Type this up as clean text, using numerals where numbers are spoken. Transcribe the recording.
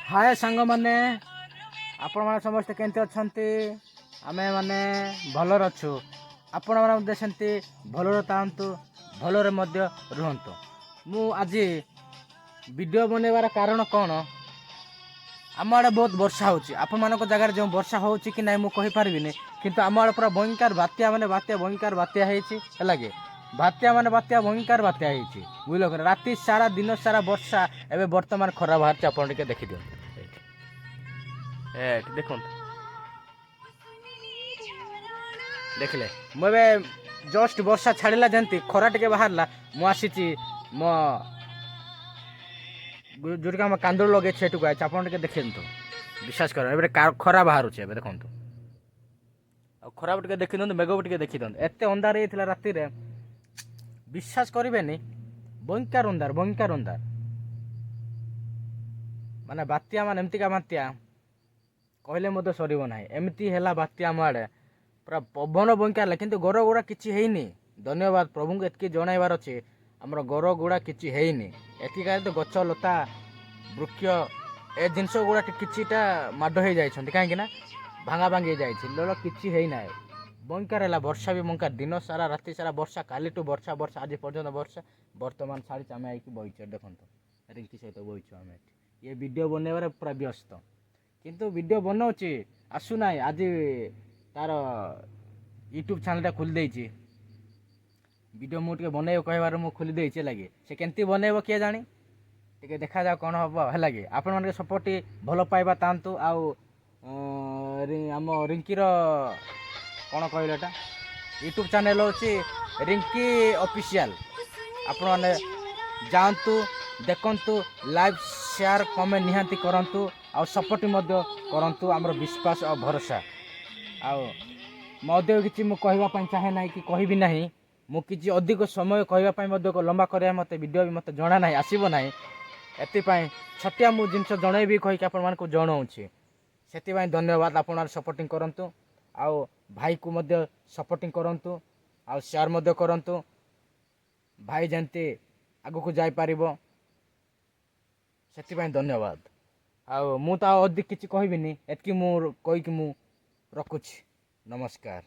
हाय सांग मैंने आपण मैंने समस्ते केमती अच्छा आमे मैंने भलर अच्छु आपण मैंने सेमती भलर थांतु भलरे मध्य रुहंतु। मु आज वीडियो बनैबार कारण कौन आम आड़े बहुत वर्षा होची आपण मानक जगार जो वर्षा होची कि नहीं मु कहि पारबिनी किंतु आम आड़े पूरा भयंकर बात्या माने बात्या भयंकर बात्या हेची हलागे बात्या माने बात्या भयंकर बात्या हेची बुझलो कि राति सारा दिन सारा वर्षा एबे वर्तमान खरा बाहर आपण टिके देखि दियो देखो देखले मुझे जस्ट वर्षा छाड़ा जमी खरा टे बाहरला मुझे मो जोटा आम कांदूर लगे सेठू आए आप देखे विश्वास कर खरा बाहर देखो खरा टे देखी दिखाँ मेघ टे देखी दिखाँ एत अंधार होता राति विश्वास करेनि भयंकर अंधार माने बात्या मान एमतिका बात्या कहले मत सरब ना एमती है बात्या आम आड़े पूरा पवन बंकार किंतु घर गुड़ा किसी है धन्यवाद प्रभु को एतकी जनइबार अच्छे आमर घर गुड़ा किसी है एतिका तो गच लता वृक्ष ए जिनस गुड़ा किछिटा माड हो जाए कहीं भांगा भांगी जाए किसी है ना बंकार है वर्षा भी बंकार दिन सारा राति सारा वर्षा काली टू वर्षा वर्षा आज पर्यटन वर्षा बर्तमान सारी आम आई बहीचे देखो रिंकी सहित बहीचु आम ये वीडियो बनैबार पूरा व्यस्त किंतु वीडियो बनाऊँचे आसुना आज तार यूट्यूब चैनल खोली देछि वीडियो मुझे बनैब कहबार मुझे खोली देछि लगे से केमती बनैब किए जानी टे देखा जाओ कौन हम है लगे आपण मान सपोर्ट भल पाइबा तांतु आम रिंकीर कौन कहलेटा यूट्यूब चैनल हूँ रिंकी ऑफिशियल आपण मैंने जातु देखु लाइव शेयर कमेंट निहांती करंतु आ सपोर्ट करंतु आमर विश्वास और भरोसा आदे कि कहवाई चाहे ना कि कहबी ना मुझे अधिक समय कहवाई लंबा कर मत वीडियो भी मत जना ना आसब ना एपाई छटिया मु जिन जनइबी कहीकि आपण जनाऊँगी से धन्यवाद आप सपोर्टिंग करंतु आउ भाई को मध्य सपोर्टिंग करंतु आउ शेयर मध्य करंतु भाई जमती आगु को जाई पारिबो से धन्यवाद आउ मु तो अधिक किसी कहबिनी एतकी मु कहीकि मु रखुछि नमस्कार।